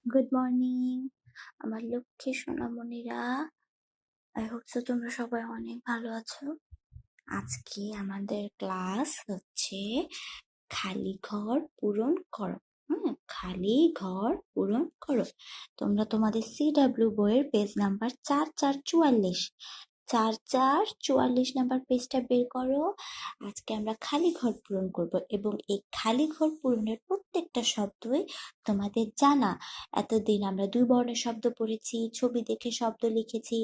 Good morning আমার লক্ষ্মী সোনামণিরা। I hope so তোমরা সবাই অনেক ভালো আছো। আজকে আমাদের ক্লাস হচ্ছে খালি ঘর পূরণ করো। খালি ঘর পূরণ করো। তোমরা তোমাদের CW বইয়ের পেজ নাম্বার 4444 4444 নাম্বার পেজটা বের করো। আজকে আমরা খালি ঘর পূরণ করব এবং এই খালি ঘর পূরণের প্রত্যেকটা শব্দই তোমাদের জানা। এতদিন আমরা 2 বর্ণের শব্দ পড়েছি, ছবি দেখে শব্দ লিখেছি,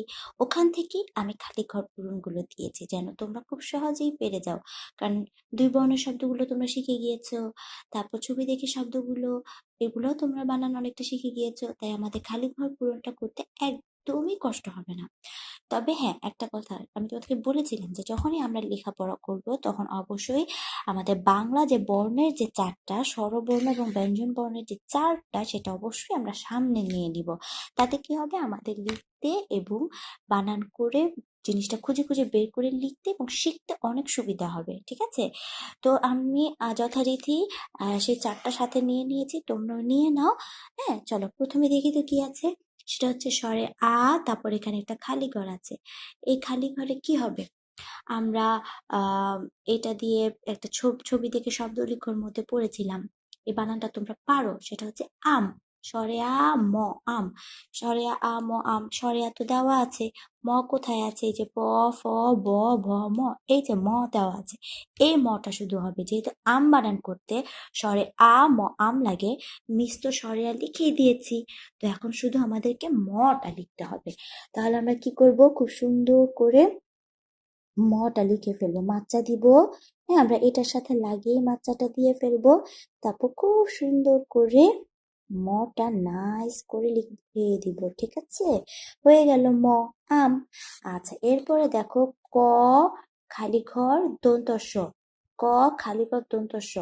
ওখান থেকেই আমি খালি ঘর পূরণগুলো দিয়েছি যেন তোমরা খুব সহজেই পেরে যাও। কারণ 2 বর্ণের শব্দগুলো তোমরা শিখে গিয়েছো, তারপর ছবি দেখে শব্দগুলো এগুলো তোমরা বানানো অনেকটা শিখে গিয়েছো, তাই আমাদের খালি ঘর পূরণটা করতে একদমই কষ্ট হবে না। তবে হ্যাঁ, একটা কথা আমি তোমাদেরকে বলেছিলাম যে যখনই আমরা লেখাপড়া করব তখন অবশ্যই আমাদের বাংলা যে বর্ণের যে 4টা স্বরবর্ণ এবং ব্যঞ্জন বর্ণের যে 4টা সেটা অবশ্যই আমরা সামনে নিয়ে নিব। তাতে কি হবে, আমাদের লিখতে এবং বানান করে জিনিসটা খুঁজে খুঁজে বের করে লিখতে এবং শিখতে অনেক সুবিধা হবে। ঠিক আছে? তো আমি যথারীতি সেই 4টা সাথে নিয়ে নিয়েছি, তোমরাও নিয়ে নাও। হ্যাঁ, চলো প্রথমে দেখি তো কি আছে। সেটা হচ্ছে স্বরে আ, তারপর এখানে একটা খালি ঘর আছে। এই খালি ঘরে কি হবে, আমরা এটা দিয়ে একটা ছবি দেখে শব্দলিখন মধ্যে পড়েছিলাম। এই বানানটা তোমরা পারো, সেটা হচ্ছে আম। স্বরে আ ম আম, স্বরে আ ম আম। স্বরে আ তো দেওয়া আছে, ম কোথায় আছে? এই যে প ফ ব ভ ম, এই যে ম দেওয়া আছে, এই মটা শুধু হবে। যেহেতু আম বানান করতে স্বরে আ ম আম লাগে, মিস তো স্বরে আ লিখেই দিয়েছি, তো এখন শুধু আমাদেরকে মটা লিখতে হবে। তাহলে আমরা কি করব, খুব সুন্দর করে মটা লিখে ফেলবো, মাত্রা দিব। হ্যাঁ, আমরা এটার সাথে লাগিয়ে মাত্রাটা দিয়ে ফেলবো, তারপর খুব সুন্দর করে মটা নাইস করে লিখে দিব। ঠিক আছে, হয়ে গেল ম আম। আচ্ছা, এরপরে দেখো ক খালি ঘর দন্ত স, ক খালি ঘর দন্ত স।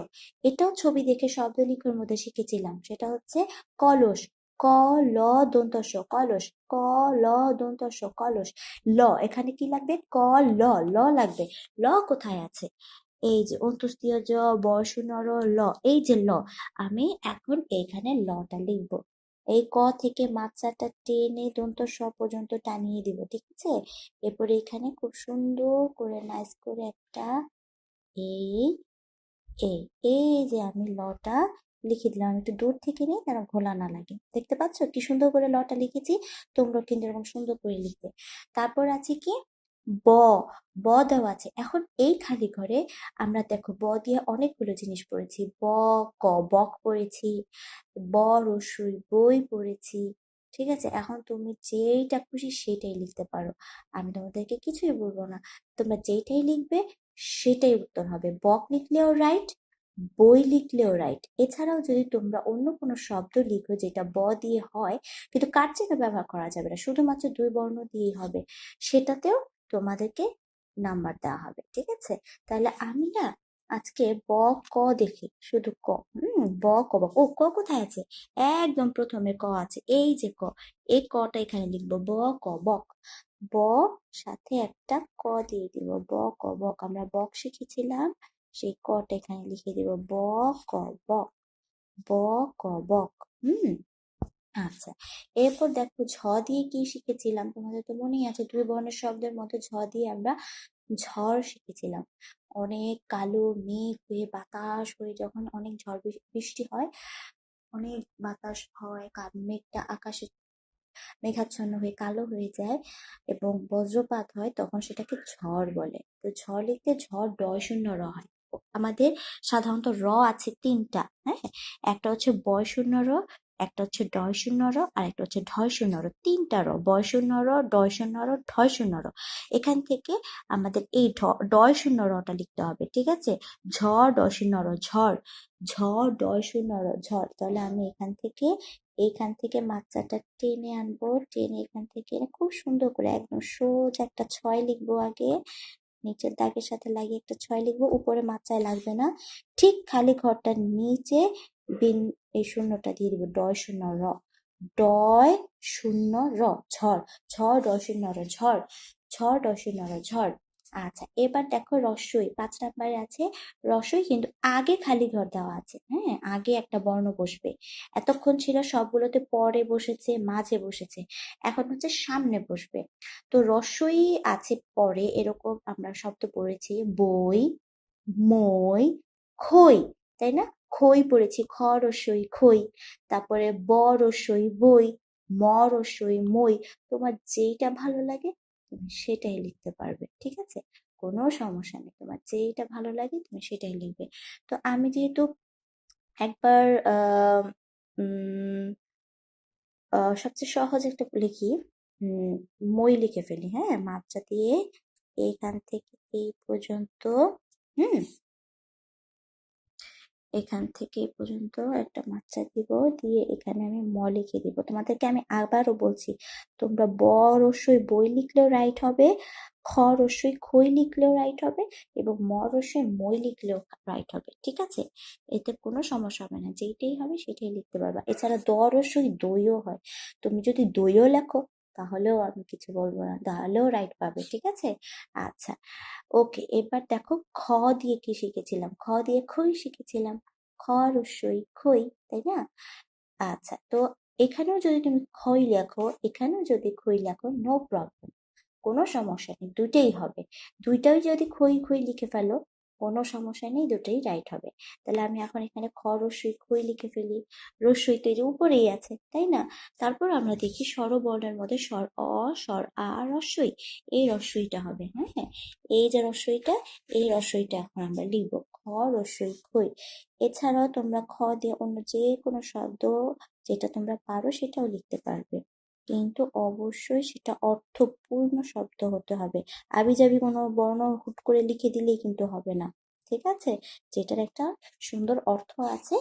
এটাও ছবি দেখে শব্দ লিখার মধ্যে শিখেছিলাম, সেটা হচ্ছে কলস। ক ল দন্ত স কলস, ক ল দন্ত স কলস। ল এখানে কি লাগবে, ক ল, ল লাগবে। ল কোথায় আছে? এই যে অন্ত্যেষ্টিয় জ বর্ষণ ল, এই যে ল। আমি এখন এইখানে লটা লিখবো। এই ক থেকে মাত্রাটা টেনে দন্ত স পর্যন্ত টানিয়ে দিব। ঠিক আছে, এরপরে এখানে খুব সুন্দর করে নাইস করে একটা এই এই এই যে আমি লটা লিখে দিলাম। আমি একটু দূর থেকে নিই যেন ঘোলা না লাগে। দেখতে পাচ্ছ কি সুন্দর করে লটা লিখেছি? তোমরা কিন্তু এরকম সুন্দর করে লিখবে। তারপর আছে কি ব, ব দেওয়া আছে। এখন এই খালি ঘরে আমরা দেখো ব দিয়ে অনেকগুলো জিনিস পড়েছি। ব ক বক পড়েছি, ব রসুই বই পড়েছি। ঠিক আছে, এখন তুমি যেইটা খুশি সেটাই লিখতে পারো, আমি তোমাদেরকে কিছুই বলবো না। তোমরা যেইটাই লিখবে সেটাই উত্তর হবে। বক লিখলেও রাইট, বই লিখলেও রাইট। এছাড়াও যদি তোমরা অন্য কোনো শব্দ লিখো যেটা ব দিয়ে হয় কিন্তু কাটচিহ্ন ব্যবহার করা যাবে না, শুধুমাত্র 2 বর্ণ দিয়েই হবে, সেটাতেও তোমাদেরকে নাম্বার দেওয়া হবে। ঠিক আছে, তাহলে আমি না আজকে ব ক দেখি, শুধু ক। ব ক ব, ও ক কোথায় আছে? একদম প্রথমে ক আছে, এই যে ক, এই কটা এখানে লিখবো। ব ক বক, ব সাথে একটা ক দিয়ে দিব। ব ক বক, আমরা বক শিখেছিলাম, সেই কটা এখানে লিখে দিব। ব ক বক, ব ক বক। আচ্ছা, এরপর দেখো ঝ দিয়ে কি শিখেছিলাম, তোমাদের তো মনেই আছে। 2 বর্ণের শব্দের মধ্যে ঝ দিয়ে আমরা ঝড় শিখেছিলাম। অনেক কালো মেঘ হয়ে বাতাস হয়ে যখন অনেক ঝড় বৃষ্টি হয়, অনেক বাতাস হয়, মেঘটা আকাশে মেঘাচ্ছন্ন হয়ে কালো হয়ে যায় এবং বজ্রপাত হয়, তখন সেটাকে ঝড় বলে। তো ঝড় লিখতে ঝড় ডয় শূন্য র হয়। আমাদের সাধারণত র আছে 3টা। হ্যাঁ, একটা হচ্ছে বয় শূন্য র, একটা হচ্ছে ডয় শূন্য র, আর একটা হচ্ছে ঢয় শূন্য র। 3টা র, বয় শূন্য র, ডয় শূন্য র, ঢয় শূন্য র। এখান থেকে আমাদের এই ডয় শূন্য রটা লিখতে হবে। ঠিক আছে, ঝড় ডয় শূন্য র ঝড়, ঝড় ডয় শূন্য র ঝড়। তাহলে আমি এইখান থেকে মাত্রাটা টেনে আনবো, টেনে এখান থেকে খুব সুন্দর করে একদম সোজা একটা 6 লিখবো। আগে নিচের দাগের সাথে লাগিয়ে একটা 6 লিখবো, উপরে মাত্রায় লাগবে না। ঠিক খালি ঘরটার নিচে এই শূন্যটা দিয়ে দিব। ডয় শূন্য র, ডয় শূন্য র ঝড়, ঝড় ডয় শূন্য র ঝড়, ঝড় ডয় শূন্য র ঝড়। আচ্ছা, এবার দেখো রস্বই ৫ নাম্বারে আছে রস্বই, কিন্তু আগে খালি ঘর দেওয়া আছে। হ্যাঁ, আগে একটা বর্ণ বসবে। এতক্ষণ ছিল সবগুলোতে পরে বসেছে, মাঝে বসেছে, এখন হচ্ছে সামনে বসবে। তো রস্বই আছে পরে, এরকম আমরা শব্দ পড়েছি বই, মই, খই, তাই না? খই পড়েছি, খ রস্বই খই। তারপরে ব রস্বই বই, ম রস্বই মই। তোমার যেইটা ভালো লাগে তুমি সেটাই লিখতে পারবে, ঠিক আছে? কোনো সমস্যা নেই, তোমার যেইটা ভালো লাগে তুমি সেটাই লিখবে। তো আমি যেহেতু একবার সবচেয়ে সহজ একটা লিখি, মই লিখে ফেলি। হ্যাঁ, মাত্রা দিয়ে এইখান থেকে এই পর্যন্ত, হুম, এখান থেকে এই পর্যন্ত একটা মাত্রা দিব, দিয়ে এখানে আমি ম লিখে দিব। তোমাদেরকে আমি আবারও বলছি, তোমরা ব রস্বই বই লিখলেও রাইট হবে, খ রস্বই খই লিখলেও রাইট হবে, এবং ম রস্বই মই লিখলেও রাইট হবে, ঠিক আছে? এতে কোনো সমস্যা হবে না, যেইটাই হবে সেটাই লিখতে পারবা। এছাড়া দ রস্বই দইও হয়, তুমি যদি দইও লেখো তাহলেও আমি কিছু বলবো না, তাহলেও রাইট পাবে, ঠিক আছে? আচ্ছা, ওকে, এবার দেখো খ দিয়ে কি শিখেছিলাম? খ দিয়ে খই শিখেছিলাম। খ রস্বই খই, তাই না? আচ্ছা, তো এখানেও যদি তুমি খই লেখো, এখানেও যদি খই লেখো, নো প্রবলেম, কোনো সমস্যা নেই, দুটোই হবে। দুইটাই যদি খই খই লিখে ফেলো কোনো সমস্যা নেই, দুটোই রাইট হবে। তাহলে আমি এখন এখানে খ রস্বই খই লিখে ফেলি। রস্বই তো এই যে উপরেই আছে, তাই না? তারপর আমরা দেখি স্বরবর্ণের মধ্যে স্বর অ, স্বর আ, রস্বই, এই রস্বইটা হবে। হ্যাঁ, এই যে রস্বইটা, এই রস্বইটা এখন আমরা লিখবো খ রস্বই খই। এছাড়াও তোমরা খ দিয়ে অন্য যে কোনো শব্দ যেটা তোমরা পারো সেটাও লিখতে পারবে, কিন্তু অবশ্যই সেটা অর্থপূর্ণ শব্দ হতে হবে। আবিজাবি কোনো বর্ণ হুট করে লিখে দিলেই কিন্তু হবে না, ঠিক আছে? যেটার একটা সুন্দর অর্থ আছে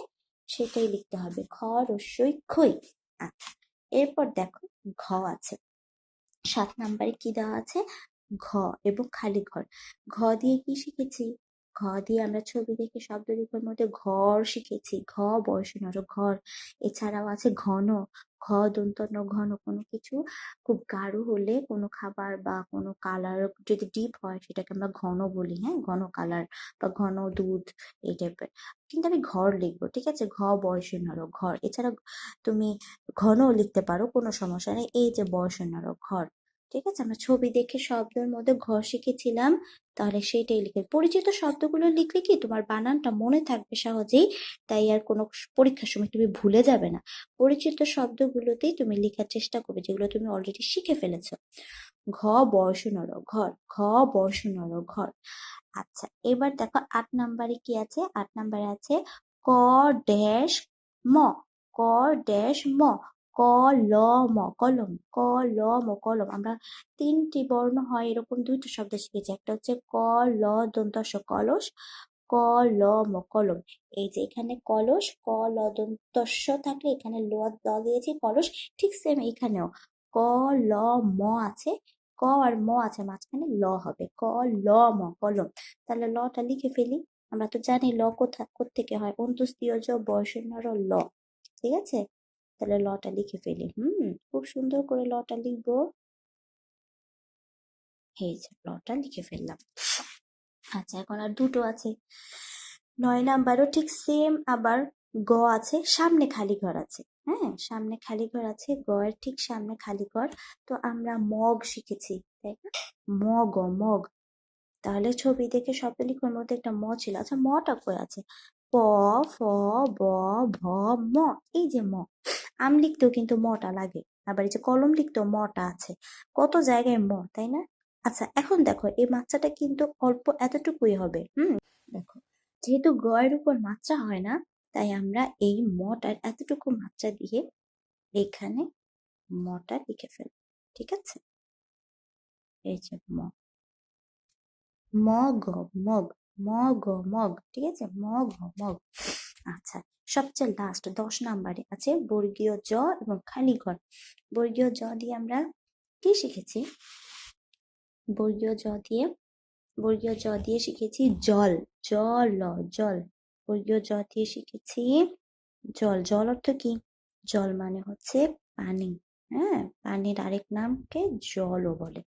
সেটাই লিখতে হবে। খ রস্বই খই। আচ্ছা, এরপর দেখো ঘ আছে ৭ নাম্বারে কি দেওয়া আছে? ঘ এবং খালি ঘর। ঘ দিয়ে কি শিখেছি? ঘ দিয়ে আমরা ছবি দেখে শব্দ লিখার মধ্যে ঘর শিখেছি। ঘ বয়সনর ঘর। এছাড়াও আছে ঘন। ঘ দন্ত ন ঘন, কোনো কিছু খুব গাঢ় হলে কোনো খাবার বা কোনো কালার যদি ডিপ হয় সেটাকে আমরা ঘন বলি। হ্যাঁ, ঘন কালার বা ঘন দুধ, এই টাইপের। কিন্তু আমি ঘর লিখবো, ঠিক আছে? ঘ বয়সনর ঘর। এছাড়া তুমি ঘনও লিখতে পারো, কোনো সমস্যা নেই। এই যে বয়সনর ঘর, ঠিক আছে? আমরা ছবি দেখে শব্দের মধ্যে ঘর শিখেছিলাম, তাহলে সেটাই লিখে। পরিচিত শব্দগুলো লিখলে কি তোমার বানানটা মনে থাকবে সহজেই, তাই আর কোনো পরীক্ষার সময় তুমি ভুলে যাবে না। পরিচিত শব্দগুলোতেই তুমি লেখার চেষ্টা করবে, যেগুলো তুমি অলরেডি শিখে ফেলেছো। ঘ বয়সনর ঘর, ঘ বয়সনর ঘর। আচ্ছা, এবার দেখো ৮ নাম্বারে কি আছে? ৮ নাম্বারে আছে ক ড্যাশ ম, ক ড্যাশ ম, ক ল ম কলম, ক ল ম কলম। আমরা ৩টি বর্ণ হয় এরকম ২টো শব্দ শিখেছি, একটা হচ্ছে ক ল দন্ত স কলস, ক ল ম কলম। এই যে এখানে কলস, ক ল দন্ত স থাকলে এখানে ল দিয়েছি কলস, ঠিক সেম এখানেও ক ল ম আছে, ক আর ম আছে, মাঝখানে ল হবে, ক ল ম কলম। তাহলে লটা লিখে ফেলি। আমরা তো জানি ল কোত্থেকে হয়, অন্ত্যেষ্টিয় জ বয়সের ল, ঠিক আছে? তাহলে লটা লিখে ফেলি। খুব সুন্দর করে লটা লিখবো। এই যে লটা লিখে ফেললাম। আচ্ছা, এখন আর দুটো আছে। ৯ নাম্বারও ঠিক সেম, আবার গ আছে, সামনে খালি ঘর আছে। হ্যাঁ, সামনে খালি ঘর আছে, গ এর ঠিক সামনে খালি ঘর। তো আমরা মগ শিখেছি, তাই না? Mug, mug. তাহলে ছবি দেখে শব্দ লিখার মধ্যে একটা ম ছিল। আচ্ছা, মটা কই আছে? প, ফ, ব, ভ, ম। এই যে ম। আম লিখতেও কিন্তু মটা লাগে, আবার এই যে কলম লিখতেও মটা আছে। কত জায়গায় ম, তাই না? আচ্ছা, এখন দেখো এই মাত্রাটা কিন্তু অল্প এতটুকুই হবে। দেখো, যেহেতু গ এর উপর মাত্রা হয় না, তাই আমরা এই মটার এতটুকু মাত্রা দিয়ে এখানে মটা লিখে ফেলব, ঠিক আছে? এই যে মগ, মগ, মগ, মগ, ঠিক আছে? Mug, mug. আচ্ছা, সবচেয়ে লাস্ট ১০ নাম্বারে আছে বর্গীয় জ এবং খালি ঘর। বর্গীয় জ দিয়ে আমরা কি শিখেছি? বর্গীয় জ দিয়ে শিখেছি জল, জল, জল। বর্গীয় জ দিয়ে শিখেছি জল। জল অর্থ কি? জল মানে হচ্ছে পানি। হ্যাঁ, পানির আরেক নামকে জলও বলে।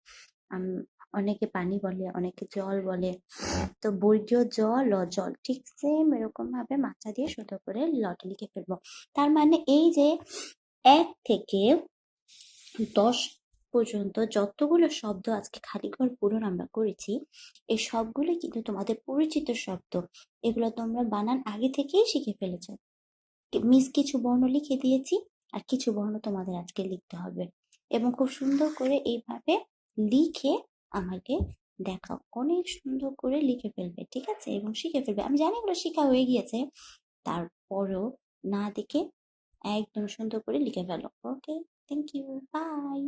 অনেকে পানি বলে, অনেকে জল বলে। তো বর্গীয় জ ল জল, ঠিক সেম এরকম ভাবে মাথা দিয়ে সুন্দর করে লটা লিখে ফেলবো। তার মানে এই যে 1 থেকে 10 পর্যন্ত যতগুলো শব্দ আজকে খালি ঘর পূরণ আমরা করেছি, এই সবগুলো কিন্তু তোমাদের পরিচিত শব্দ। এগুলো তোমরা বানান আগে থেকেই শিখে ফেলেছো। মিস কিছু বর্ণ লিখে দিয়েছি, আর কিছু বর্ণ তোমাদের আজকে লিখতে হবে, এবং খুব সুন্দর করে এইভাবে লিখে আমাকে দেখাও। অনেক সুন্দর করে লিখে ফেলবে, ঠিক আছে, এবং শিখে ফেলবে। আমি জানি এগুলো শেখা হয়ে গিয়েছে, তারপরেও না দেখে একদম সুন্দর করে লিখে ফেলো। ওকে, থ্যাংক ইউ, বাই।